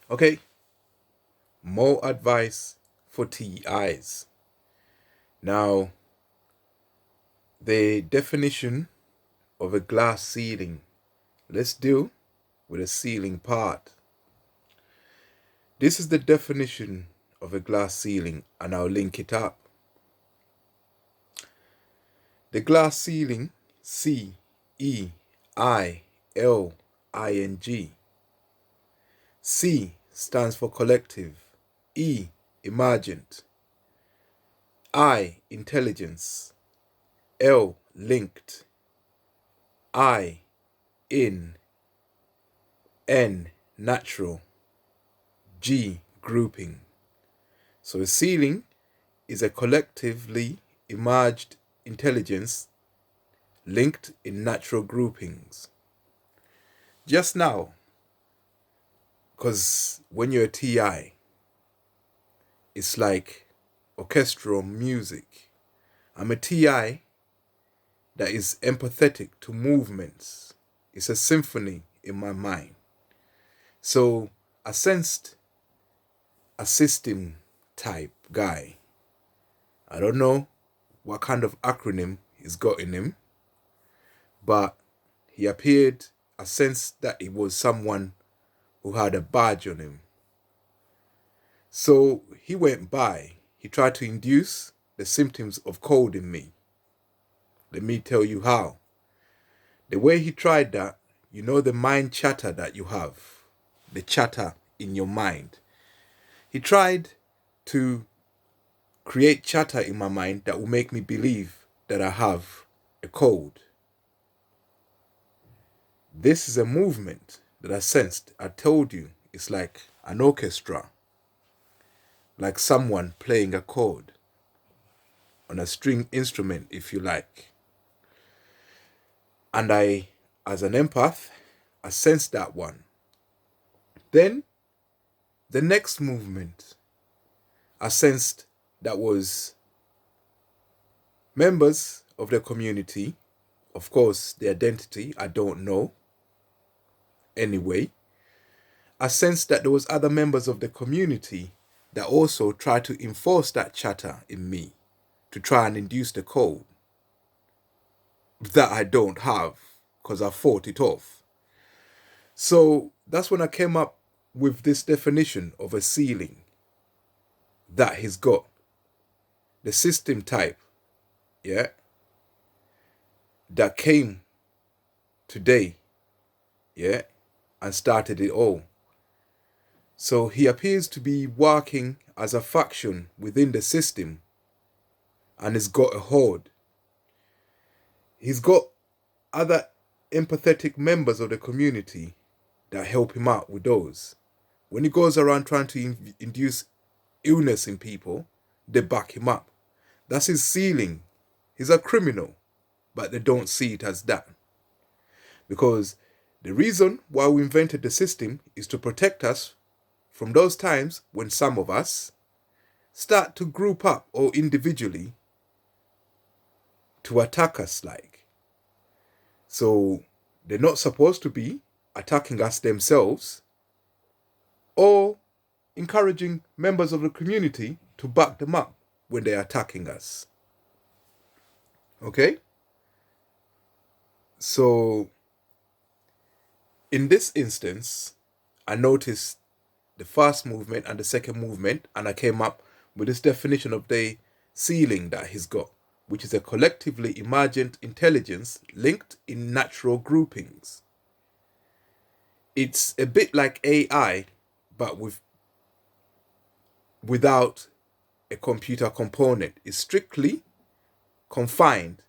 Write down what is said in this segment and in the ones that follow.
Okay, more advice for TIs. Now, the definition of a glass ceiling. Let's deal with the ceiling part. This is the definition of a glass ceiling, and I'll link it up. The glass ceiling, CEILING. C stands for collective, E, emergent, I, intelligence, L, linked, I, in, N, natural, G, grouping. So a ceiling is a collectively emerged intelligence linked in natural groupings. Just now, because when you're a TI, it's like orchestral music. I'm a TI that is empathetic to movements. It's a symphony in my mind. So I sensed a system type guy. I don't know what kind of acronym he's got in him, but he appeared, I sensed that it was someone who had a badge on him. So he went by, he tried to induce the symptoms of cold in me. Let me tell you how. The way he tried that, you know the mind chatter that you have, the chatter in your mind. He tried to create chatter in my mind that will make me believe that I have a cold. This is a movement that I sensed. I told you, it's like an orchestra, like someone playing a chord on a string instrument, if you like. And I, as an empath, I sensed that one. Then, the next movement, I sensed that was members of the community. Of course, the identity, I don't know. Anyway, I sensed that there was other members of the community that also tried to enforce that chatter in me to try and induce the code that I don't have because I fought it off. So that's when I came up with this definition of a ceiling that he's got. The system type, yeah, that came today, yeah, and started it all. So he appears to be working as a faction within the system and has got a horde. He's got other empathetic members of the community that help him out with those. When he goes around trying to induce illness in people, they back him up. That's his ceiling. He's a criminal, but they don't see it as that. Because the reason why we invented the system is to protect us from those times when some of us start to group up or individually to attack us like. So they're not supposed to be attacking us themselves or encouraging members of the community to back them up when they're attacking us. Okay? So in this instance, I noticed the first movement and the second movement, and I came up with this definition of the ceiling that he's got, which is a collectively emergent intelligence linked in natural groupings. It's a bit like AI, but without a computer component. It's strictly confined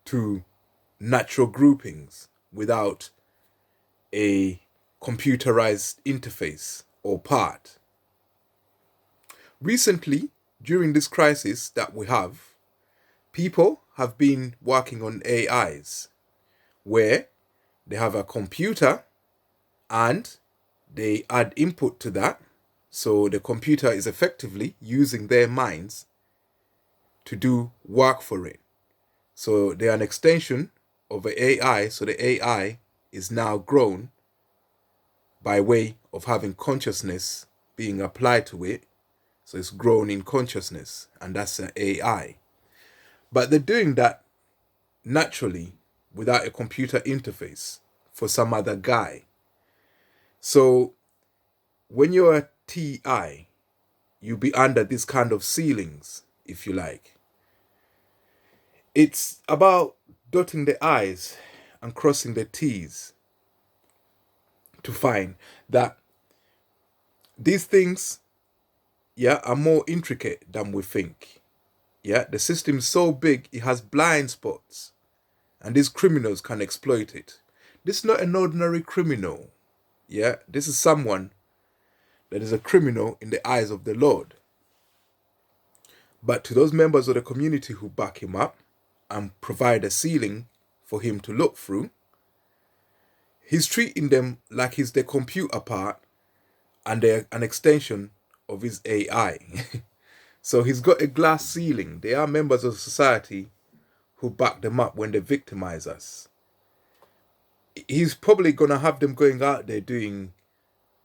to natural groupings without a computerized interface or part. Recently, during this crisis that we have, people have been working on AIs where they have a computer and they add input to that. So the computer is effectively using their minds to do work for it. So they're an extension of the AI. So the AI is now grown by way of having consciousness being applied to it. So it's grown in consciousness, and that's an AI. But they're doing that naturally without a computer interface for some other guy. So when you're a TI, you'll be under this kind of ceilings, if you like. It's about dotting the I's and crossing the T's to find that these things, are more intricate than we think. The system is so big, it has blind spots, and these criminals can exploit it. This is not an ordinary criminal. This is someone that is a criminal in the eyes of the Lord. But to those members of the community who back him up and provide a ceiling for him to look through, he's treating them like he's the computer part and they're an extension of his AI. So he's got a glass ceiling. They are members of society who back them up when they victimize us. He's probably going to have them going out there doing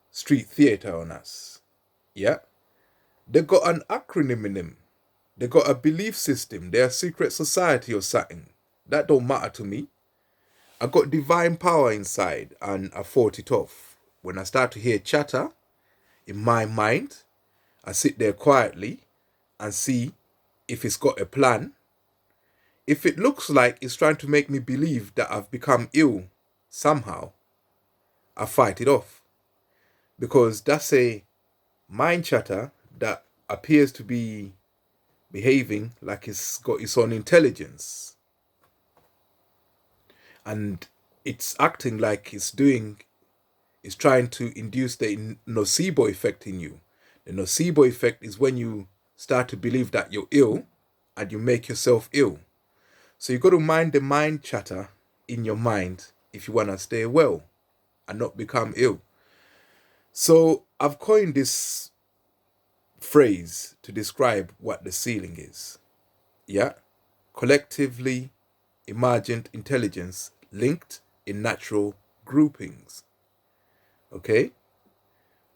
street theater on us. They've got an acronym in them. They got a belief system. They're a secret society or something. That don't matter to me. I got divine power inside and I fought it off. When I start to hear chatter in my mind, I sit there quietly and see if it's got a plan. If it looks like it's trying to make me believe that I've become ill somehow, I fight it off. Because that's a mind chatter that appears to be behaving like it's got its own intelligence. And it's acting like it's trying to induce the nocebo effect in you. The nocebo effect is when you start to believe that you're ill and you make yourself ill. So you got to mind the mind chatter in your mind if you want to stay well and not become ill. So I've coined this phrase to describe what the ceiling is. Collectively imagined intelligence linked in natural groupings. Okay?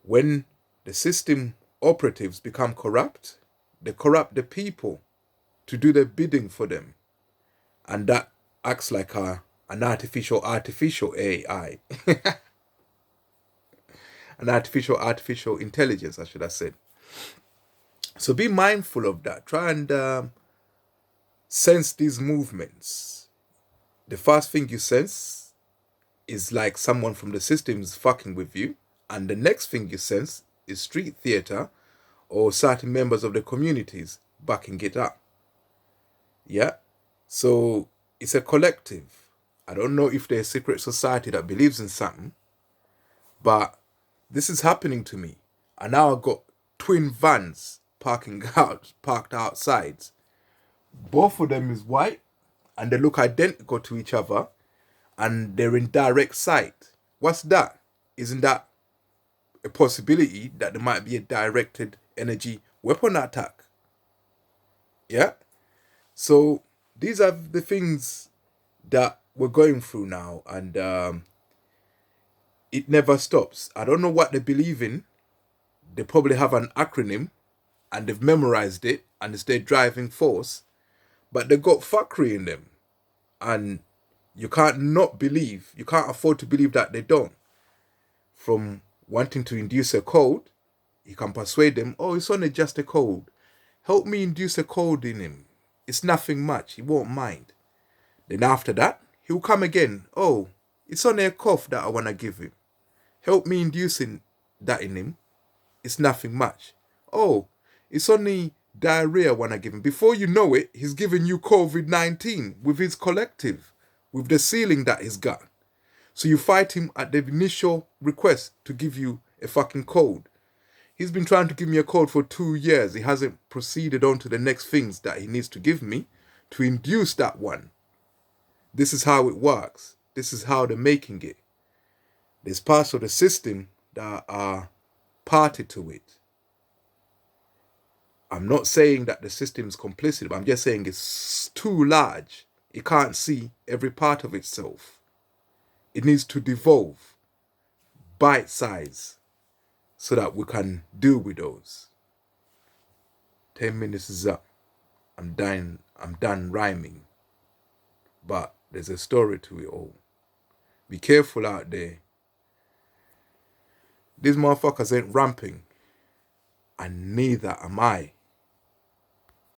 When the system operatives become corrupt, they corrupt the people to do the bidding for them. And that acts like an artificial AI. An artificial intelligence, I should have said. So be mindful of that. Try and sense these movements. The first thing you sense is like someone from the system is fucking with you. And the next thing you sense is street theater or certain members of the communities backing it up. So it's a collective. I don't know if there's a secret society that believes in something, but this is happening to me. And now I've got twin vans parked outside. Both of them is white and they look identical to each other and they're in direct sight. What's that? Isn't that a possibility that there might be a directed energy weapon attack? So these are the things that we're going through now, and it never stops. I don't know what they believe in. They probably have an acronym and they've memorized it and it's their driving force, but they've got fuckery in them. And you can't afford to believe that they don't. From wanting to induce a code, you can persuade them, oh, it's only just a code. Help me induce a code in him. It's nothing much. He won't mind. Then after that, he'll come again. Oh, it's only a cough that I want to give him. Help me inducing that in him. It's nothing much. Oh, it's only diarrhea I want to give him. Before you know it, he's giving you COVID-19 with his collective, with the ceiling that he's got. So you fight him at the initial request to give you a fucking code. He's been trying to give me a code for 2 years. He hasn't proceeded on to the next things that he needs to give me to induce that one. This is how it works. This is how they're making it. There's parts of the system that are party to it. I'm not saying that the system is complicit, but I'm just saying it's too large. It can't see every part of itself. It needs to devolve bite size so that we can deal with those. 10 minutes is up. I'm done rhyming. But there's a story to it all. Be careful out there. These motherfuckers ain't ramping. And neither am I.